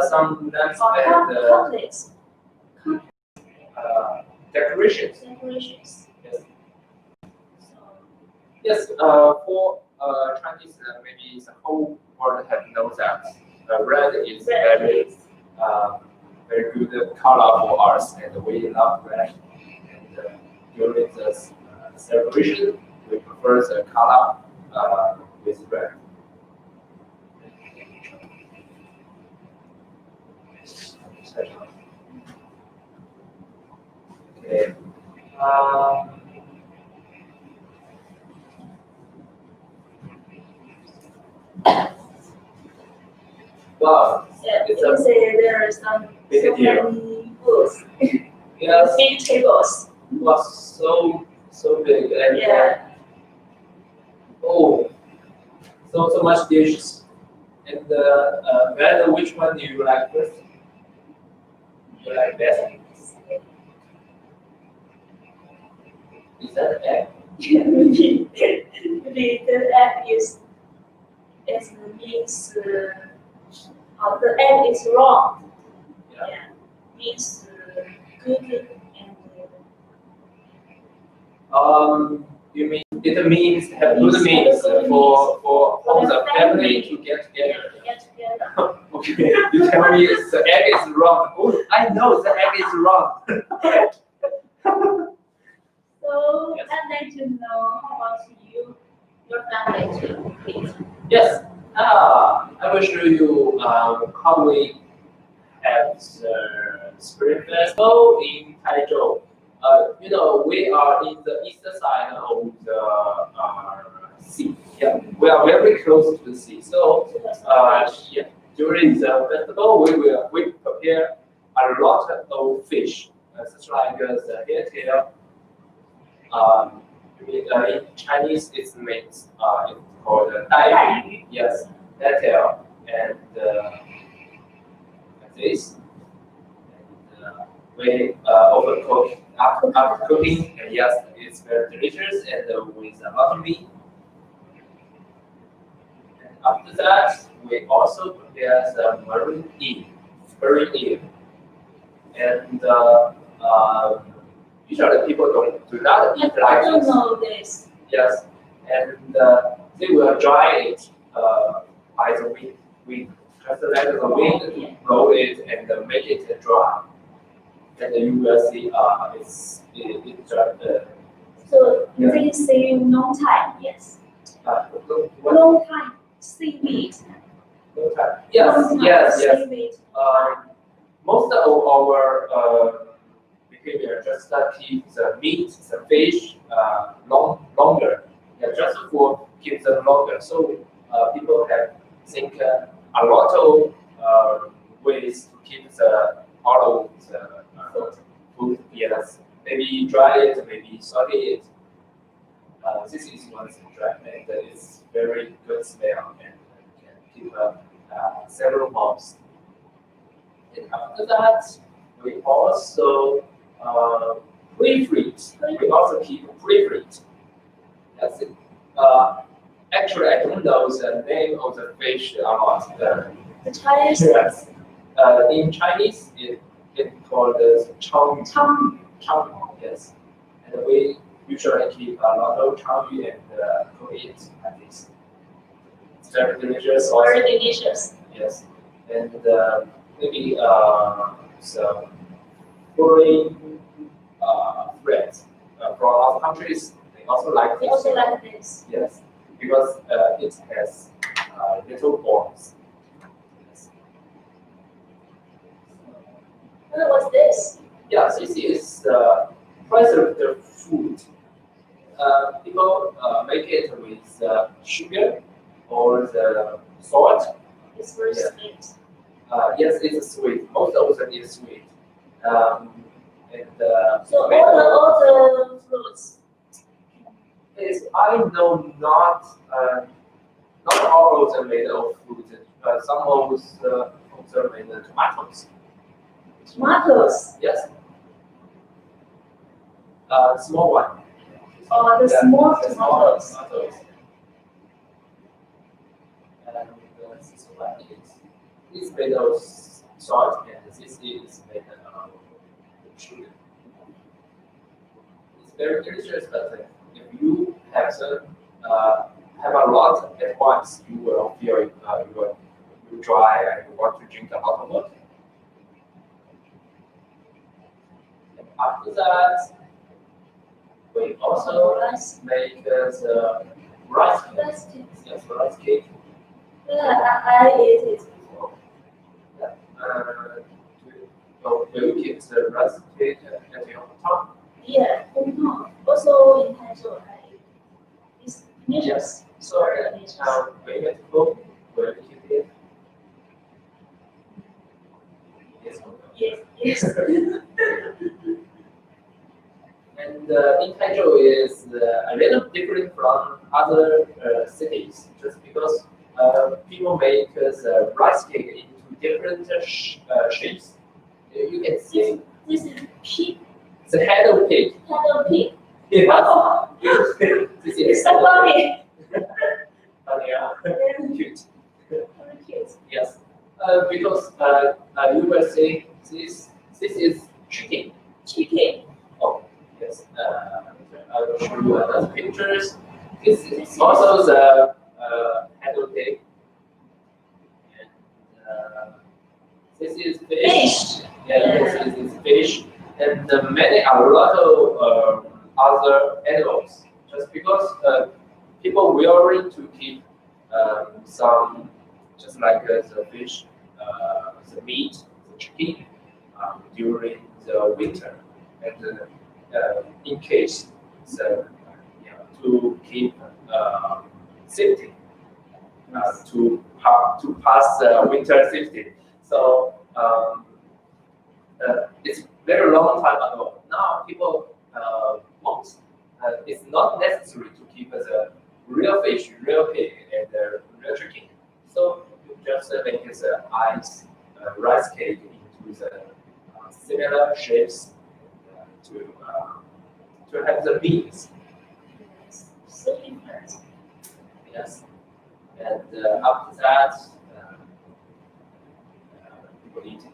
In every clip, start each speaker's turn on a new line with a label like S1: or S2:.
S1: some lamps
S2: or
S1: and
S2: couplets,
S1: decorations.
S2: decorations.
S1: Yes.
S2: So,
S1: Yes. For Chinese, maybe the whole world have known that red is very good color for us, and we love red. And during the celebration, we prefer the color with red. Okay. Wow.
S2: yeah,
S1: It's
S2: you
S1: a
S2: can say there are so
S1: big deal.
S2: many booths,
S1: Yes.
S2: big tables.
S1: Was so big and
S2: Yeah.
S1: oh, so much dishes. And Brad, which one do you like first? You like best? Is that egg?
S2: Maybe the egg is means the egg is wrong.
S1: Yeah.
S2: Yeah, means good and
S1: You mean it means have good
S2: Means
S1: means
S2: have good
S1: for all
S2: for
S1: the
S2: the
S1: family
S2: family.
S1: to get together.
S2: get together.
S1: Okay, you tell me the egg is wrong. Oh, I know the egg is wrong.
S2: So
S1: Yes.
S2: I'd like to know how about you, your family too, please.
S1: Yes. I will show you how we have the Spring Festival in Taizhou. We are in the eastern side of the sea. Yeah, we are very close to the sea. So yeah, during the festival, we prepare a lot of fish, such like the hairtail. In Chinese, it's means it's called dai. Yes, hairtail and this. And we overcook after cooking, and yes, it's very delicious and with a lot of meat. And after that, we also prepare the marine eel, and usually people do not eat
S2: I
S1: like
S2: don't
S1: this.
S2: know this.
S1: Yes, and they will dry it by the wind. We just let the wind to blow it and make it dry. And you will see it's dry.
S2: So they say long time, yes.
S1: What?
S2: Long time seaweed.
S1: No time. Yes,
S2: Long time
S1: yes, yes.
S2: seaweed.
S1: Most of our behavior just keep the meat, the fish longer. Yeah, just for keep them longer. So people have think a lot of ways to keep the all of the food. Yes, maybe dry it, maybe saute it. This is one thing, right? And it's very good smell and can keep several months. And after that, we also pre-freeze. We also keep pre-freeze. That's it. Actually, I don't know the name of the fish a lot.
S2: The Chinese
S1: Yes. In Chinese, it's called chang
S2: tongue.
S1: Yes. And we usually keep a lot of chang and cook it like this. It's very delicious. Also.
S2: Very delicious.
S1: Yes, and maybe some foreign friends from other countries, they also like
S2: They
S1: this.
S2: also like this.
S1: Yes, because it has little bones. Yes.
S2: What was this?
S1: Yes, this is preserved food. People make it with sugar or the salt.
S2: It's very
S1: Yeah.
S2: sweet.
S1: Yes, it's sweet. Most of them is sweet. And
S2: So
S1: tomato
S2: all the fruits.
S1: is I know not all of them made of fruit. Some of them made of tomatoes.
S2: Tomatoes.
S1: Yes. Small one.
S2: Or the
S1: Yeah,
S2: small
S1: the small
S2: tomatoes.
S1: tomatoes. And this is what it is. is made of salt and this is made of sugar. It's very delicious, but if you have a lot at once, you will feel you dry and you want to drink a lot of water. And after that, we also make the rice cake.
S2: Rice cake.
S1: Yes, rice cake.
S2: I ate it before.
S1: Will you keep the rice cake at your hometown?
S2: Yeah, no. Also in Hangzhou, it's delicious.
S1: Yes. So when you at home, will you keep it? Yes.
S2: Yes.
S1: And in Hangzhou is a little different from other cities, just because people make the rice cake into different shapes. You can see
S2: This is pig.
S1: the head of pig.
S2: Head of pig.
S1: Yes.
S2: Oh,
S1: This
S2: it's
S1: is
S2: so funny.
S1: funny, yeah.
S2: Very
S1: Cute.
S2: cute.
S1: Yes. Because you were saying this is chicken.
S2: Chicken.
S1: Oh, yes. I will show you another pictures. This is also the head of pig. And this is fish.
S2: Fish.
S1: Yeah, this is fish. And a lot of other animals. Just because people willing to keep some, just like the fish, the meat, the chicken, during the winter, and in case to keep safety, to pass winter safety. So it's very long time ago. Now people won't. It's not necessary to keep the real fish, real pig, and real chicken. So you just make the rice cake into the similar shapes to have the beans.
S2: Yes. So different.
S1: Yes. And after that, people eat it.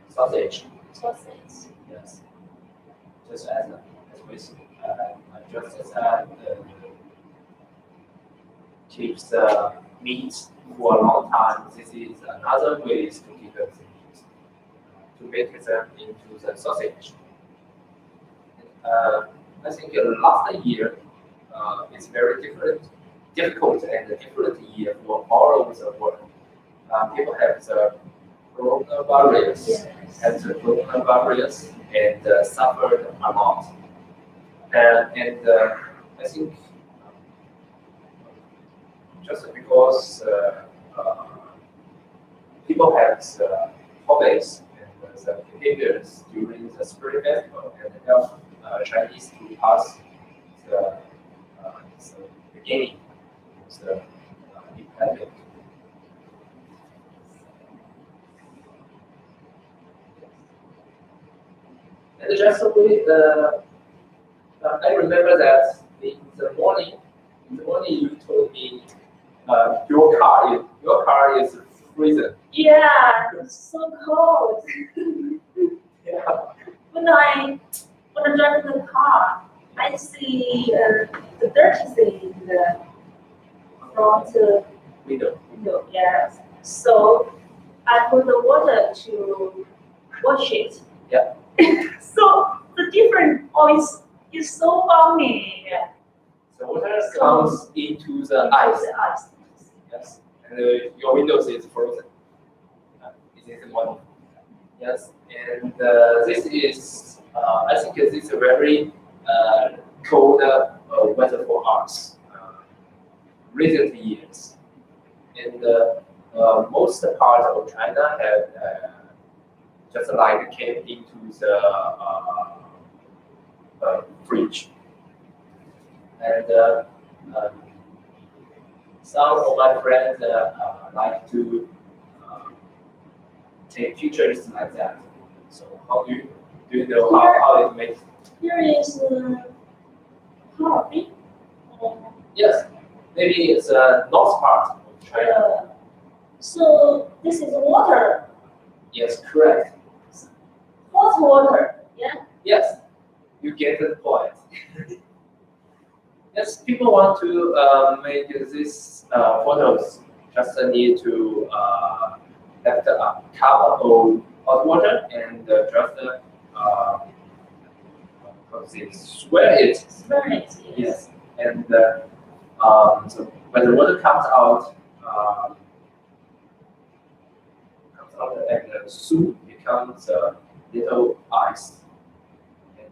S1: Sausage.
S2: Sausage.
S1: Yes. Just as we just as that keeps the meat for a long time. This is another way to keep the meat to make them into the sausage. I think last year is very difficult and different year for all over the world. People have the coronavirus,
S2: Yes.
S1: and the coronavirus and suffered a lot. And I think just because people have the hobbies and the behaviors during the Spring Festival and help Chinese to pass the beginning of the epidemic. And just I remember that in the morning you told me your car is freezing.
S2: Yeah, it's so cold.
S1: Yeah.
S2: When I drive the car, I see the dirty thing in the front
S1: Window.
S2: window. Yes. So I put the water to wash it.
S1: Yeah.
S2: So the difference always is so funny.
S1: The water comes into the ice.
S2: The ice.
S1: Yes. And your windows is frozen. It is one. Yes. And this is I think this is a very cold weather for us recent years. And most part of China have just like came into the fridge. And some of my friends like to take pictures like that. So how do you know how it makes?
S2: Here is coffee.
S1: Yes, maybe it's the north part of China.
S2: So this is water,
S1: Yes, correct.
S2: hot water. Yeah.
S1: Yes, you get the point. Yes, people want to make these photos. Just need to have the cup of hot water and just swear it.
S2: Burn it.
S1: Yes, and so when the water comes out and the soup becomes little ice, and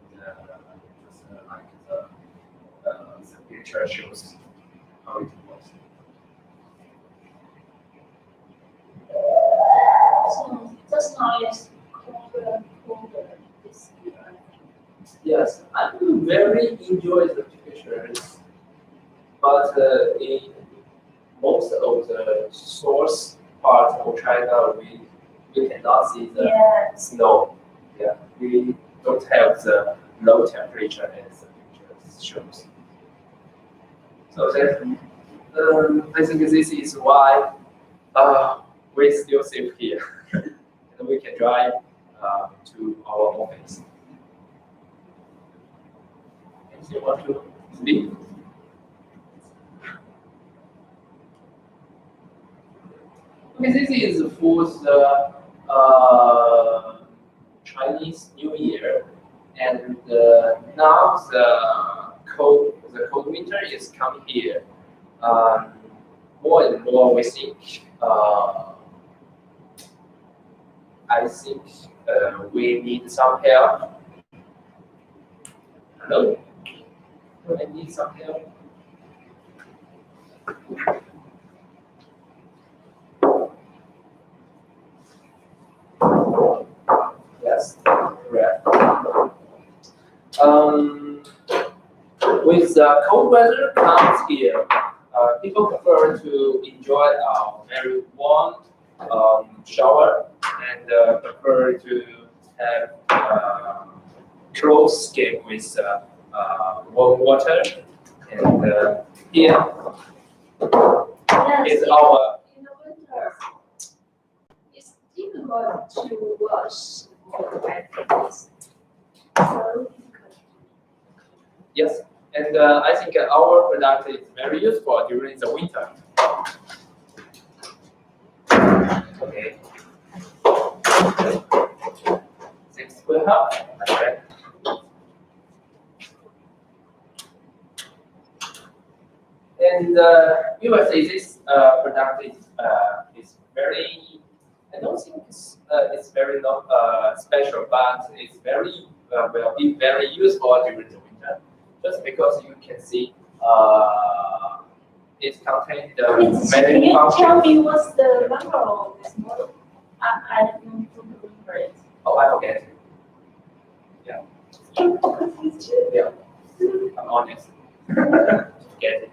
S1: just like the picture shows how it was.
S2: So just now it's colder. This year.
S1: Yes, I very enjoy the pictures, but in most of the source part of China, we cannot see the
S2: Yes.
S1: snow. Yeah, we don't have the low temperature as the picture shows. So that, I think this is why we still live here, and we can drive to our office. You want to speak? Okay, this is for the Chinese New Year, and now the cold winter is coming here. More and more, we think. I think we need some help. Hello. Do I need some help? Yes, correct. With the cold weather comes here, people prefer to enjoy a very warm shower and prefer to have close skin with warm water. And here
S2: Yes.
S1: is our
S2: In the winter, it's difficult to wash like this. So
S1: yes, and I think our product is very useful during the winter. Okay. This will help. Okay. And you will say this product is very. I don't think it's very not special, but it's very will be very useful during the winter. Just because you can see it contains
S2: can
S1: many
S2: you tell
S1: functions.
S2: me what's the number of this model? I don't remember it.
S1: Oh, I forget it. Yeah, yeah. I'm honest. Forget it.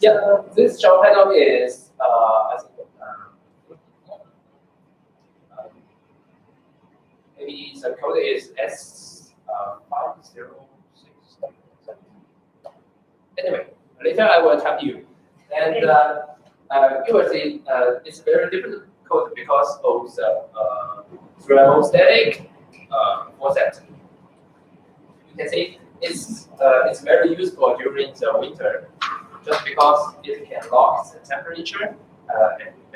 S1: Yeah, this shower panel is I think maybe the code is S506. Anyway, later I will tell you. And you will see it's very different code because of the thermostatic faucet. You can see it's very useful during the winter, just because it can lock the temperature.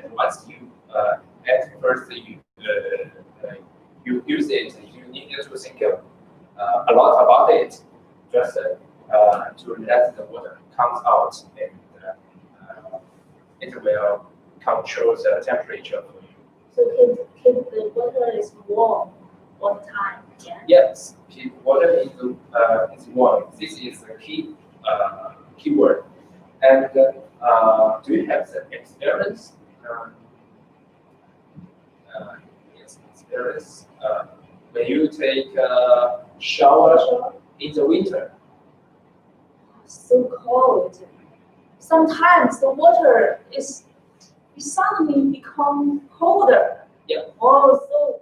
S1: And once you at first you use it, you need to think a lot about it, just to let the water come out, and it will control the temperature for you.
S2: So keep the water is warm all the time. Yeah.
S1: Yes, water is warm. This is the keyword. And do you have the experience? Yes, experience. When you take a shower in the winter.
S2: So cold. Sometimes the water is suddenly become colder.
S1: Yeah.
S2: Oh, so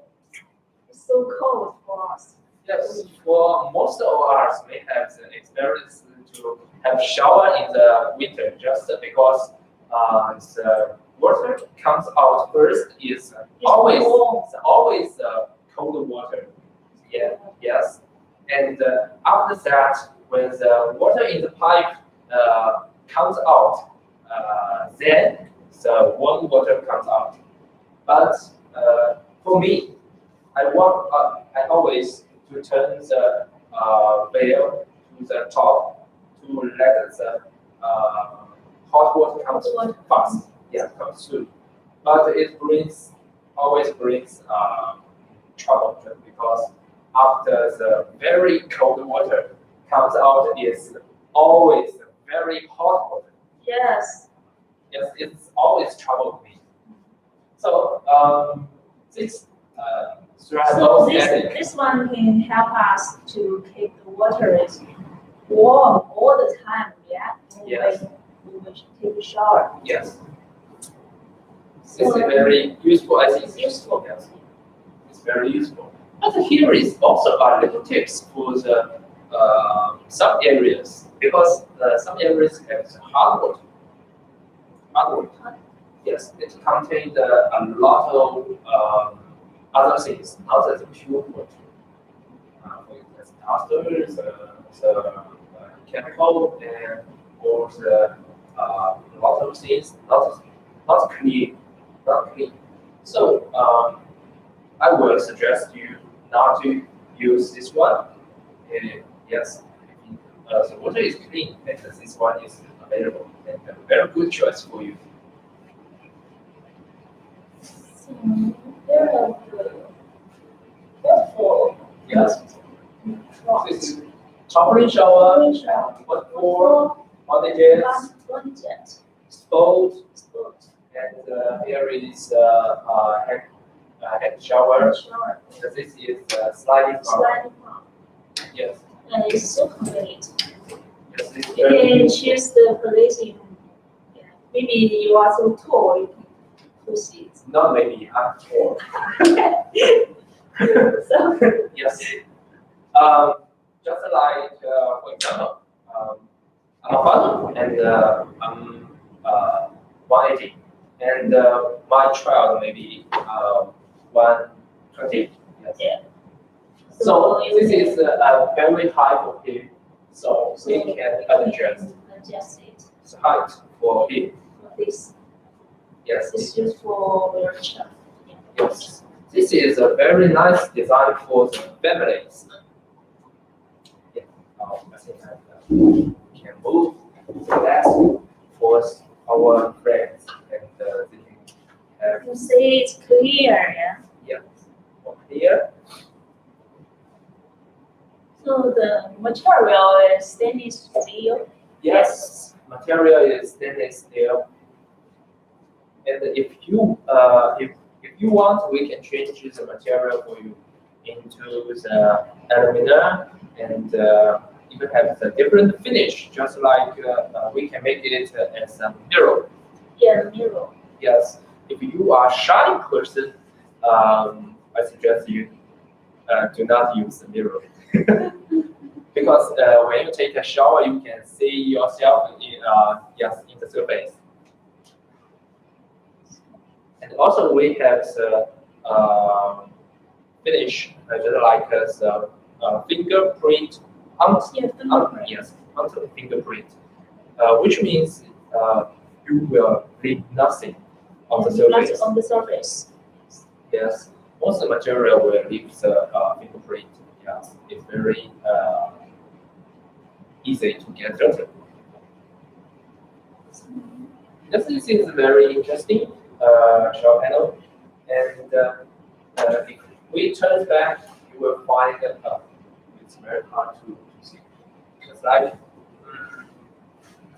S2: it's so cold for us.
S1: Yes, for most of us, we have the experience to have shower in the winter just because the water comes out first is always cold water. Yeah, yes. And after that, when the water in the pipe comes out, then the warm water comes out. But for me, I always to turn the valve to the top to let the hot water come fast. Yeah, come soon. But it always brings trouble just because after the very cold water comes out is always very hot water.
S2: Yes.
S1: Yes, it's always trouble me. So this
S2: So this one can help us to keep the water is warm all the time. Yeah.
S1: Yes.
S2: When we take a shower.
S1: Yes. This is very useful. I think
S2: It's useful.
S1: Yes, it's very useful. But here is also a little tips for the some areas because some areas have hard water. Hard water. Yes, it contains a lot of other things, not as pure water. For instance, esters, the chemical, and or the lot of things not clean, not clean. So I will suggest you not to use this one. Yes, the water is clean, and this one is available, and a very good choice for you.
S2: So there are waterfall.
S1: Yes. This is shower shower. What for? Cottages,
S2: One jet.
S1: boat,
S2: Spot.
S1: and here is head shower.
S2: Shower.
S1: And this is sliding bar.
S2: Sliding pump.
S1: Yes.
S2: And it's so convenient.
S1: Yes, it's
S2: You
S1: very
S2: can
S1: good.
S2: choose the position. Yeah. Maybe you are so tall, you can push it.
S1: Not maybe, I'm sure.
S2: So
S1: Yes. Just like, for example, I'm a father and I'm 180, and my child maybe 120. Yes.
S2: yeah.
S1: So
S2: you
S1: this
S2: can-
S1: is very high for him, so we can
S2: adjust it
S1: the height for him.
S2: for this.
S1: Yes.
S2: It's used for wheelchair.
S1: Yes. This is a very nice design for the families. Yeah. I think I can move that for our friends and they can have
S2: You see it's clear, yeah.
S1: from here.
S2: So the material is stainless steel.
S1: Yes, material is stainless steel. And if you want, we can change the material for you into the aluminum and even have the different finish, just like we can make it as a mirror.
S2: Yeah, mirror.
S1: Yes, if you are a shy person, I suggest you do not use the mirror. Because when you take a shower, you can see yourself in the surface. And also we have the finish, just like the fingerprint
S2: Yeah, fingerprint.
S1: yes, onto the fingerprint, which means you will leave nothing on the surface.
S2: On the surface.
S1: Yes, most of the material will leave the fingerprint. Yes, it's very easy to get dirty. This is very interesting shower panel, and if we turn back, you will find that it's very hard to see. Just like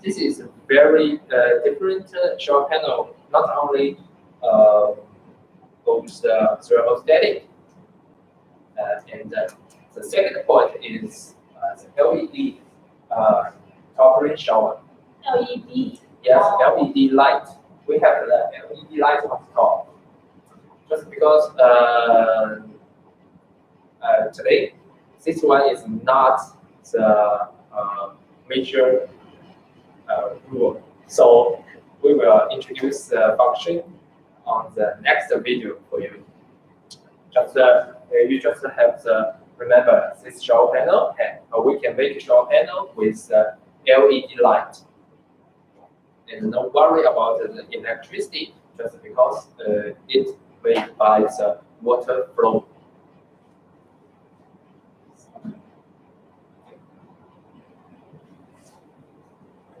S1: this is a very different shower panel. Not only both thermostatic, and the second point is the LED top-rated shower.
S2: LED.
S1: Yes,
S2: Oh.
S1: LED light. We have the LED light on top. Just because today this one is not the major rule. So we will introduce the function on the next video for you. Just you just have to remember this shower panel, and we can make a shower panel with LED light. And don't worry about the electricity, just because it made by the water flow.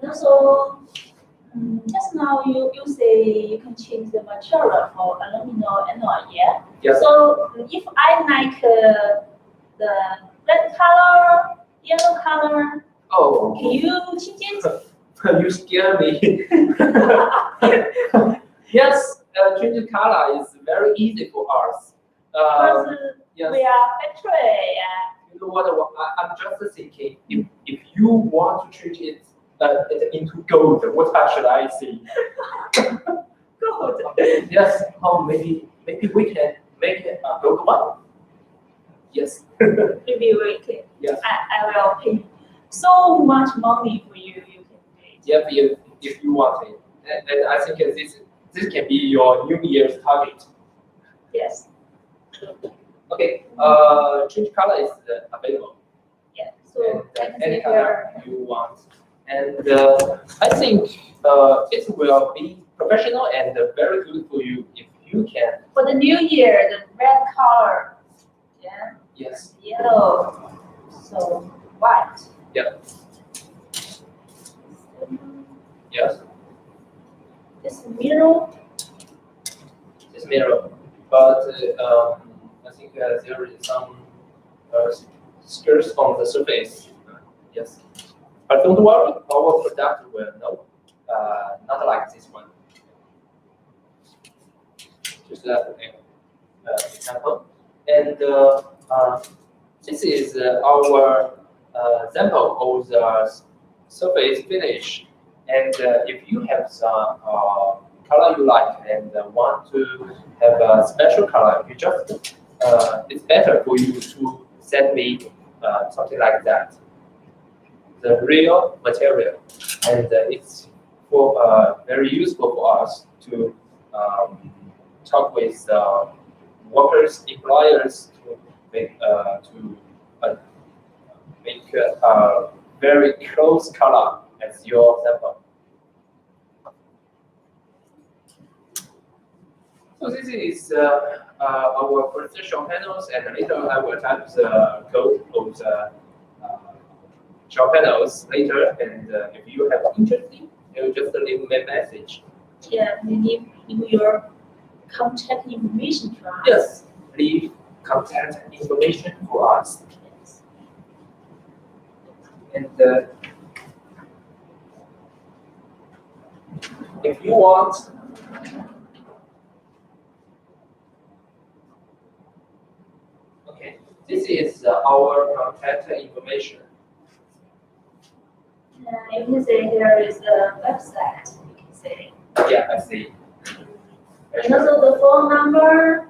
S2: And also, just now you say you can change the material for aluminum and oil, yeah?
S1: Yes.
S2: So if I like the red color, yellow color,
S1: Oh,
S2: can you change it?
S1: you scare me. Yes, changing color is very easy for us.
S2: Because
S1: Yes.
S2: we are factory,
S1: You know what? I'm just thinking, if you want to change it into gold, what should I say?
S2: gold.
S1: Yes. Oh, maybe we can make it a gold one. Yes.
S2: Maybe we can.
S1: Yes.
S2: I will pay so much money for you. You can pay.
S1: Yep. If you want it, and I think this can be your New Year's target.
S2: Yes.
S1: Okay. Change color is available.
S2: Yeah. So
S1: And
S2: I
S1: any
S2: can
S1: color you want. And I think it will be professional and very good for you if you can.
S2: for the new year, the red color. Yeah.
S1: Yes.
S2: Yellow. So white.
S1: Yeah. Yes.
S2: This mirror.
S1: This mirror, but I think there is some skirts on the surface. Yes. But don't worry, our product will know. Not like this one. Just an example. And this is our sample of the surface finish. And if you have some color you like and want to have a special color, you just it's better for you to send me something like that. The real material, and it's for very useful for us to talk with workers, employers to make a very close color as your sample. So this is our first show panels, and later I will type the code of the show panels later. And if you have interesting, you just leave me a message.
S2: Yeah, you leave your contact information for us.
S1: Yes, leave contact information for us.
S2: Yes.
S1: And if you want, okay, this is our contact information.
S2: You can say there is a website. You can say.
S1: Yeah, I see.
S2: And also the phone number,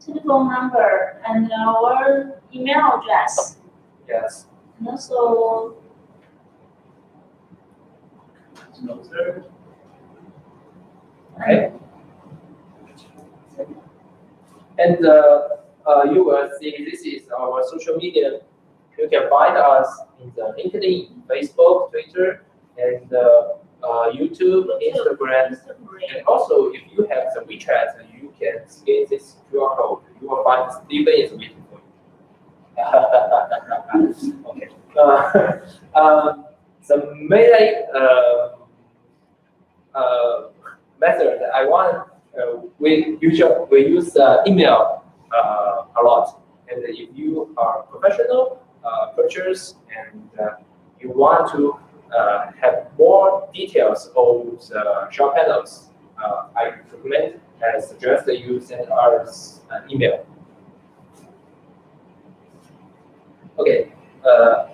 S2: telephone number, and our email address.
S1: Yes.
S2: And also,
S1: Okay. And you will see this is our social media. You can find us in the LinkedIn, Facebook, Twitter, and YouTube, Instagram. And also, if you have the WeChat, you can scan this QR code. You will find Steven is waiting for you. Okay. The main method I want, we use email a lot. And if you are professional purchase and you want to have more details of the shower panels, I recommend and suggest that you send us an email. Okay,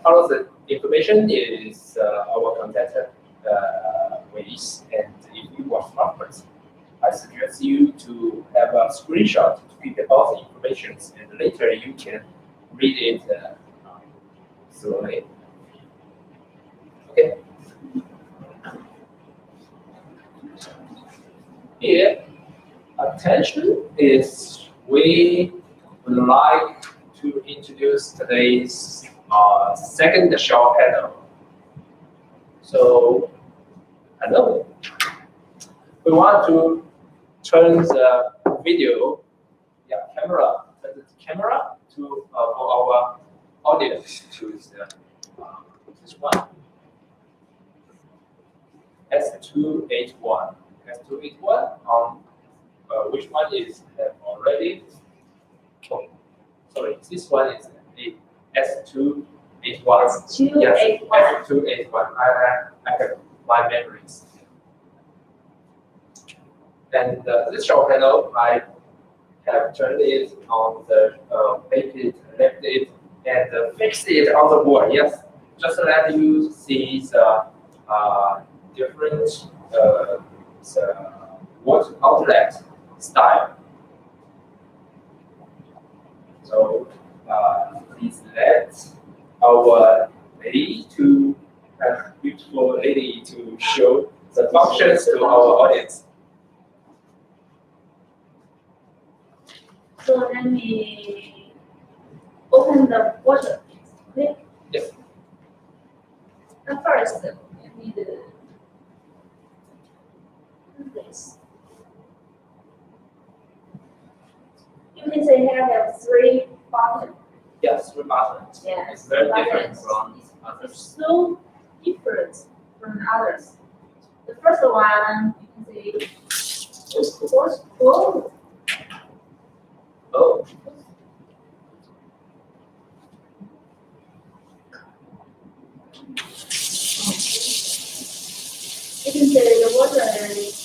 S1: all of the information is our contact ways, and if you are smart person, I suggest you to have a screenshot to keep all the information, and later you can read it slowly. Here, attention is we would like to introduce today's second shower panel. So, hello. We want to turn the video, turn the camera to for our audience to this one. S281. S281 on which one is already? Oh, sorry, this one is S281.
S2: S281.
S1: Yes, S281. I have my memories. And this shower panel, I have turned it on the make it, left it, and fixed it on the board. Yes, just to let you see the different the water outlet style. So please let our beautiful lady to show the functions to our audience.
S2: So let me open the water. Okay.
S1: Yes.
S2: At first, I need this. You can say here I have 3 buttons.
S1: Yes, three buttons.
S2: Yes,
S1: It's very different
S2: buttons.
S1: from
S2: It's
S1: others.
S2: so different from others. The first one, you can say, oh,
S1: Oh,
S2: you can say the water is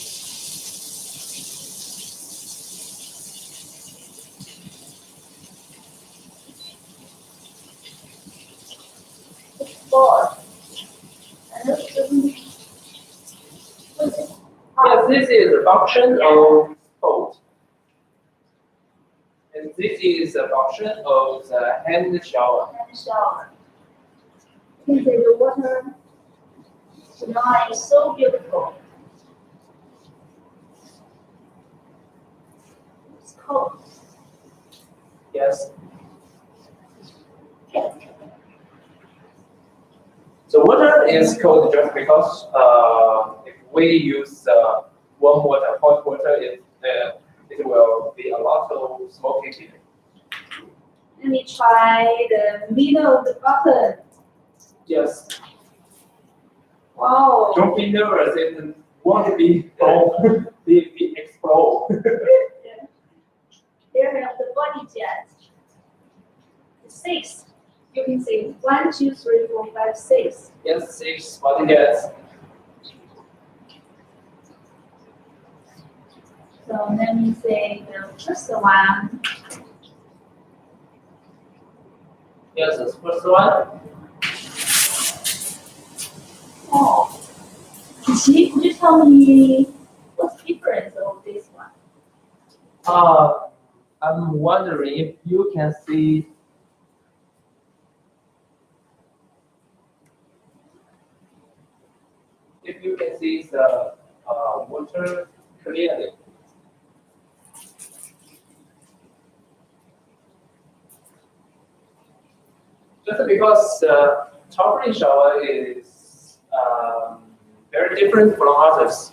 S2: full. And
S1: yes, this is a function of fold. And this is a function of the hand shower.
S2: and shower. You can say the water tonight is so beautiful. It's cold.
S1: Yes. So water is cold just because if we use warm water, hot water, it will be a lot of smoky.
S2: Let me try the middle of the button.
S1: Yes.
S2: Wow.
S1: Don't be nervous. It won't be explode.
S2: There have the body jet. 6. You can say 1, 2, 3, 4, 5, 6.
S1: Yes, 6 body jets.
S2: So let me say the first one.
S1: Yes, the first one.
S2: Oh. Could you tell me what's the difference of this one?
S1: I'm wondering if you can see. If you can see the water clearly. Just because towering shower is very different from others.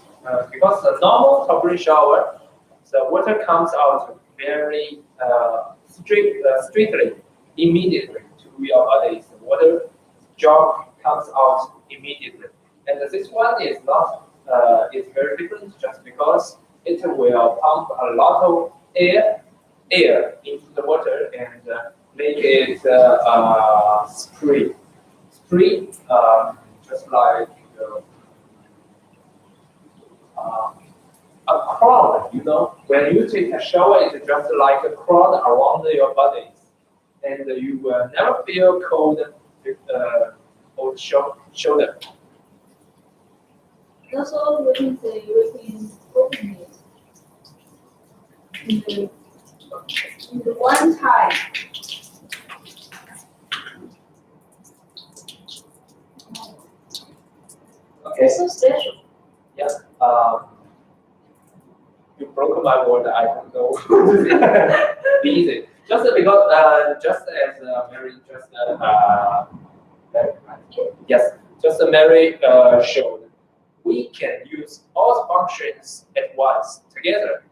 S1: Because the normal towering shower, the water comes out very strictly, immediately to your body. The water drop comes out immediately. And this one is not, is very different just because it will pump a lot of air into the water and make it spray, just like a crown, you know. When you take a shower, it's just like a crown around your body, and you will never feel cold or shoulder.
S2: Also, we can say we can open it in the one time.
S1: Okay.
S2: It's so special.
S1: Yeah. broke my word. I don't know. Be easy. Just because, just as Mary just yes, just as Mary showed, we can use all functions at once together.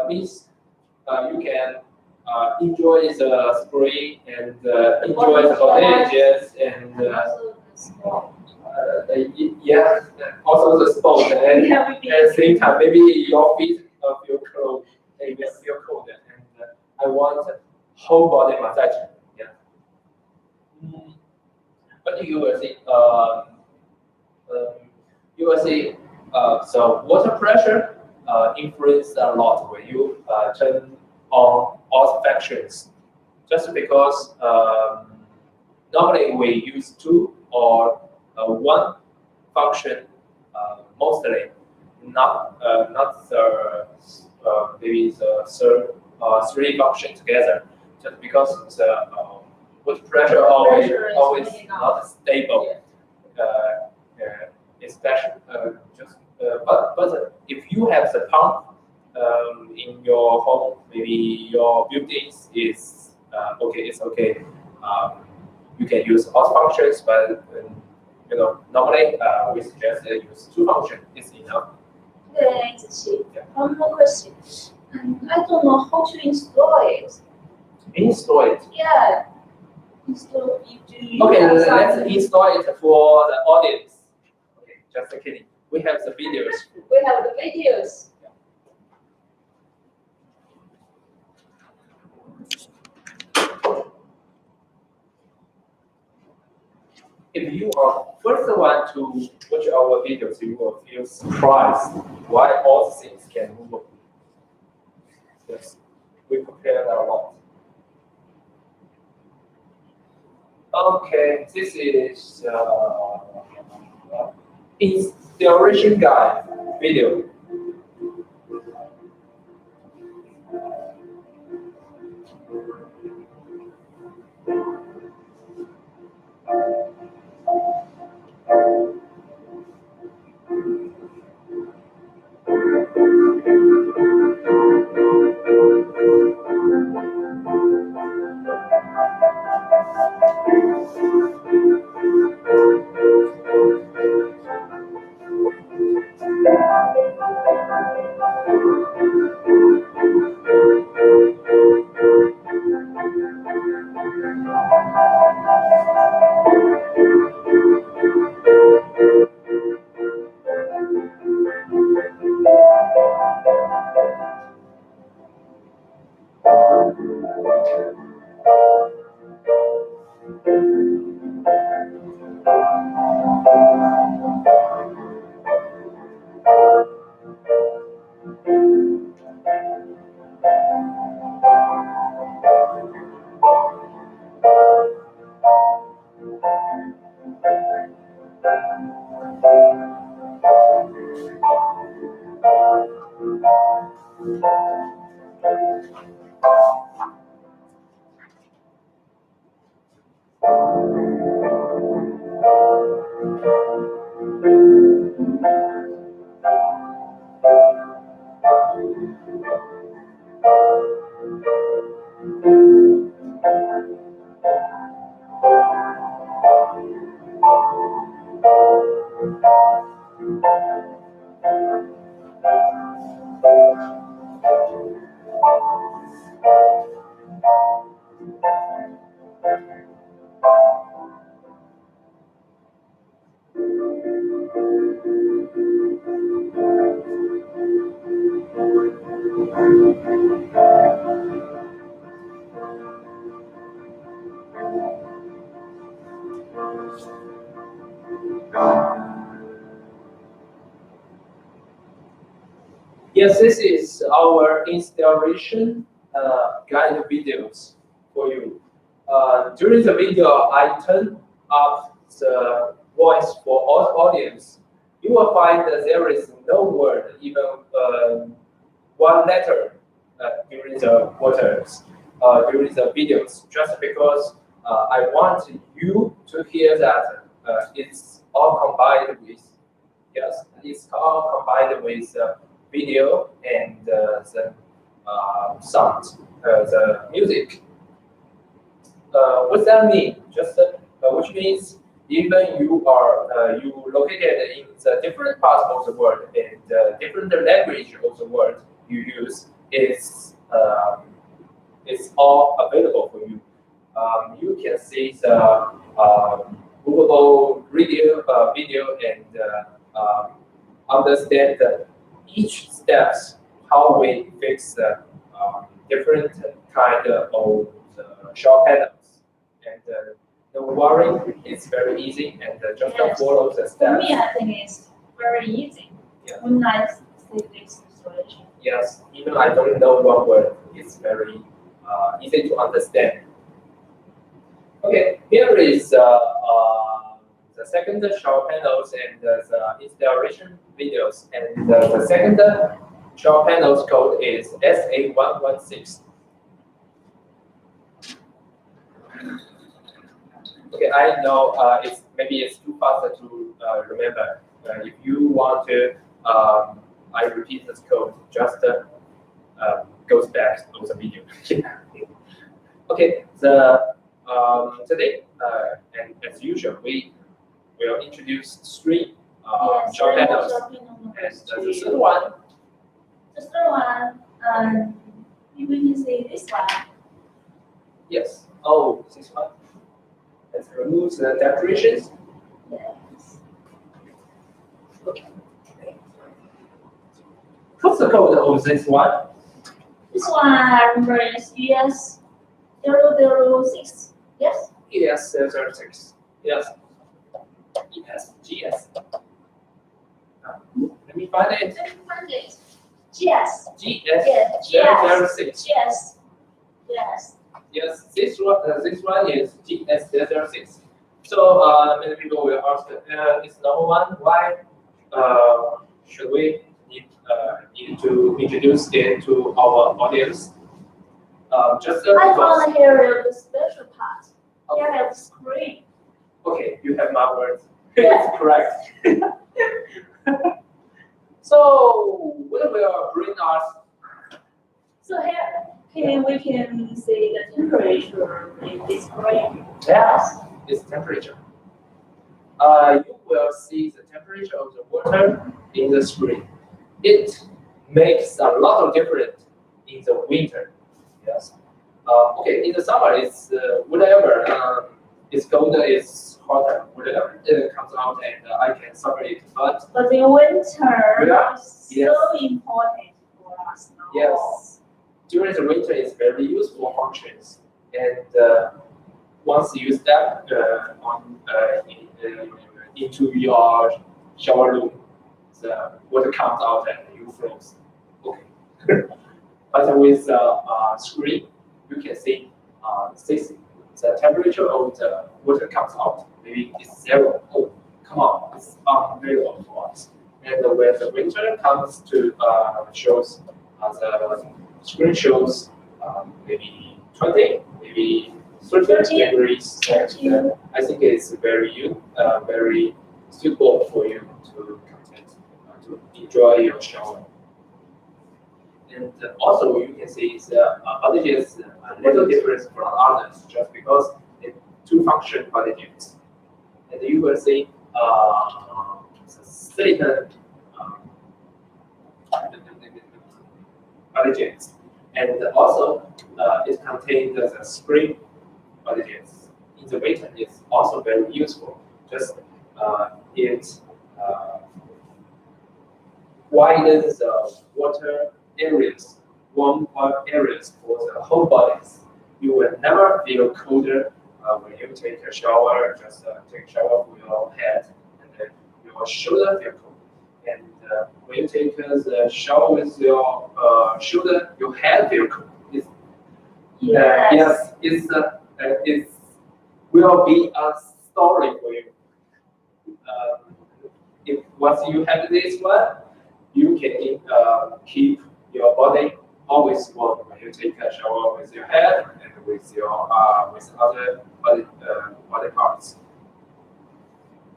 S1: Means you can enjoy the spring and enjoy the cottages and yeah, also the sport and at the same time maybe your feet feel cold, they will feel cold and I want whole body massage. Yeah. But you will see, you will see. So water pressure influence a lot when you turn on all functions. Just because normally we use two or one function mostly, not the maybe the third three functions together. Just because the water pressure always not stable. Especially but if you have the pump in your home, maybe your buildings is okay, it's okay. You can use all functions, but you know normally we suggest use two functions. It's enough.
S2: Okay, one more question. I don't know how to install it.
S1: Install it.
S2: Yeah. Install it.
S1: Okay, let's install it for the audience. Okay, just kidding. We have the videos.
S2: We have the videos.
S1: If you are first one to watch our videos, you will feel surprised why all things can move. Yes, we prepared a lot. Okay, this is installation guide video. Yes, this is our installation guide videos for you. During the video, I turn up the voice for all audience. You will find that there is no word, even one letter during the waters, during the videos, just because I want you to hear that it's all combined with, yes, it's all combined with video and the sound, the music. What that mean? Which means even you located in the different parts of the world and different language of the world you use is all available for you. You can see the movable video and understand each steps how we fix the different kind of shop panels. And the wiring is very easy and just follow the
S2: For
S1: steps.
S2: me, I think it's very easy.
S1: Yeah.
S2: When I see this installation.
S1: Yes, even I don't know one word, it's very easy to understand. Okay, here is the second shower panels and the installation videos. And the second shower panels code is SA116. Okay, I know it's too fast to remember. If you want to, I repeat this code. Just goes back to the video. Okay, today and as usual we will introduce three shower panels. And the third one.
S2: The third one, you can see this one.
S1: Yes. Oh, this one. Let's remove the decorations.
S2: Yes.
S1: Okay. What's the code of this one?
S2: This one is US 006. Yes?
S1: ES06. Yes. GS. Let me find it.
S2: Let me find it. Yes.
S1: GS006.
S2: Yes. Yes.
S1: Yes, this one is GS006. So many people will ask, it's number one. Why should we need to introduce it to our audience? Just
S2: I
S1: because.
S2: found here the special part. Here is the screen.
S1: Okay, you have my words.
S2: Yeah.
S1: It's correct. So what will bring us?
S2: So here we can see the temperature in this screen.
S1: Yes, it's temperature. You will see the temperature of the water in the screen. It makes a lot of difference in the winter. Yes. Okay, in the summer it's whatever. It's colder, it's hotter, whatever it comes out, and I can suffer it. But
S2: in winter,
S1: Yeah.
S2: it's
S1: Yes.
S2: so important for us now.
S1: yes, during the winter it's very useful functions. And once you step into your shower room, the water comes out and you froze. Okay. But with the screen, you can see the temperature of the water comes out. Maybe it's 0. Oh, come on, it's unreal for us. And when the winter comes to shows, the screen shows maybe 20, maybe 30 degrees. And, I think it's very suitable for you to to enjoy your shower. And also you can see the outages a little different from others just because it's two function outages. And you will see silicon outages. And also it contains the spring outages. In the winter, it's also very useful. Just it widens the water areas, warm areas for the whole bodies. You will never feel colder when you take a shower. Just take a shower for your head, and then your shoulder feel cold. And when you take the shower with your shoulder, your head feel cold. Yes, it will be a story for you. If once you have this one, you can keep your body always warm when you take a shower with your head and with your with other body parts.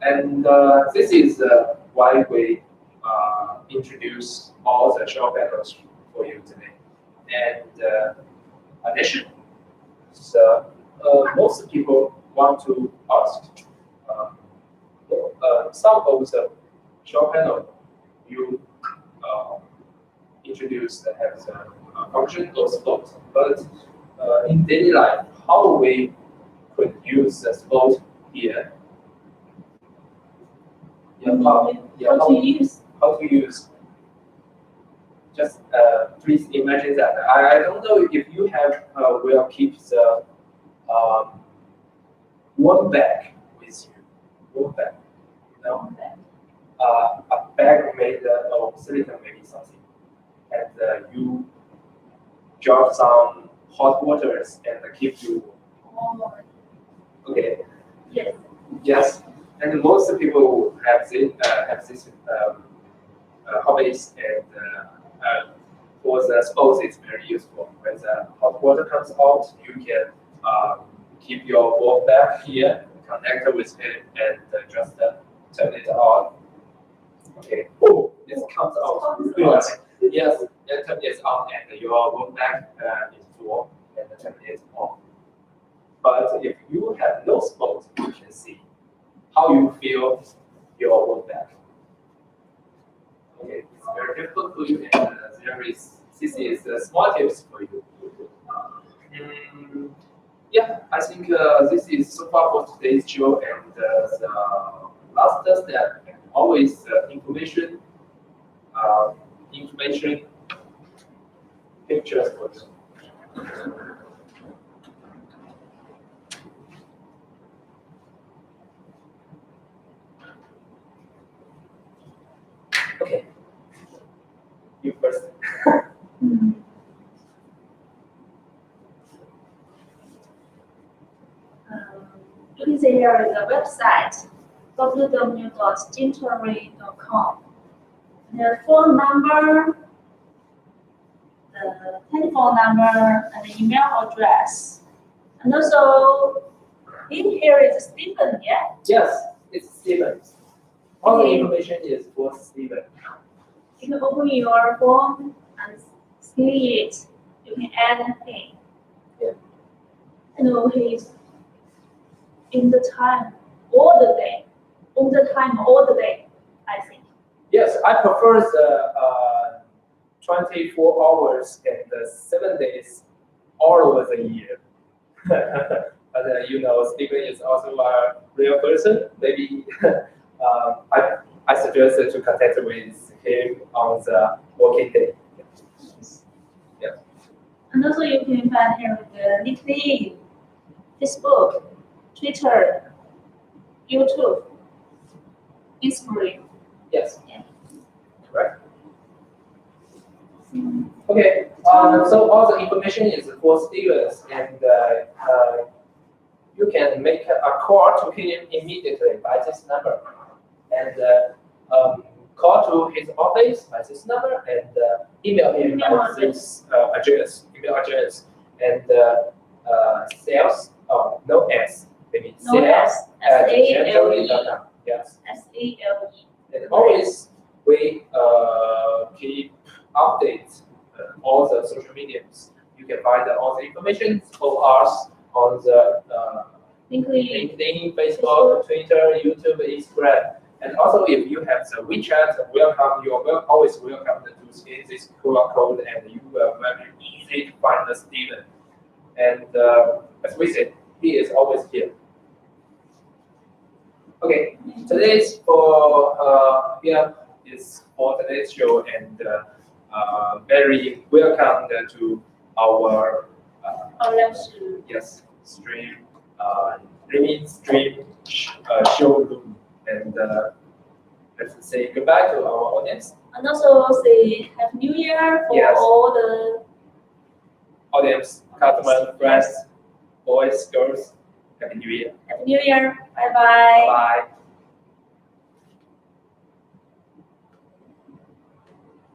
S1: And this is why we introduce all the show panels for you today. And addition, so most people want to ask some of the show panel you introduce that has a function or float, but in daily life, how we could use the float here? Yeah,
S2: How to use?
S1: How to use? Just please imagine that. I don't know if you have will keep the one bag with you. One bag, you know, a bag made of silicon, maybe something, and you drop some hot waters and keep you
S2: Oh,
S1: okay.
S2: yes.
S1: Yes, and most people have this hobbies, and for the sports it's very useful. When the hot water comes out, you can keep your ball back here, connect with it, and just turn it on. Okay. Oh, it comes out. Yes, yes, and turn it on, and your ball back is full, and turn it on. But if you have no spot, you can see how you feel your work back. Okay, it's very difficult for you, and this is small tips for you. Yeah, I think this is so far for today's show, and the last step, always information pictures for you. Okay, you first.
S2: There is a website, www.gintory.com. The phone number, the telephone number, and the email address. And also, in here is Stephen, yeah?
S1: Yes, it's Steven. All the information is for Steven.
S2: You can open your phone and see it. You can add him.
S1: Yeah.
S2: And he's in the time all the day. On the time all the day, I think.
S1: Yes, I prefer the 24 hours and 7 days all over the year. But you know, Stephen is also a real person. Maybe I suggest to contact with him on the working day. Yeah.
S2: And also you can find him with the LinkedIn, Facebook, Twitter, YouTube, Instagram.
S1: Yes.
S2: Yeah.
S1: Right. Okay. So all the information is for Stevens, and you can make a call to him immediately by this number, and call to his office by this number, and email him by this email address, and sales. Oh, no S. Maybe
S2: No
S1: sales
S2: S.
S1: at
S2: SALE.
S1: gentry.com. Yes.
S2: SALE.
S1: And always we keep updates all the social medias. You can find all the information of us on the LinkedIn, Facebook, Twitter, YouTube, Instagram. And also, if you have the WeChat, always welcome to scan this QR code, and you will very easy to find the Steven. And as we said, he is always here. Okay, today's for is for today's show, and very welcome to our yes stream living stream showroom, and let's say goodbye to our audience.
S2: And also say Happy New Year for
S1: Yes.
S2: all the
S1: Audience, customers, friends, boys, girls. Happy New Year.
S2: Happy New Year. Bye bye.
S1: Bye.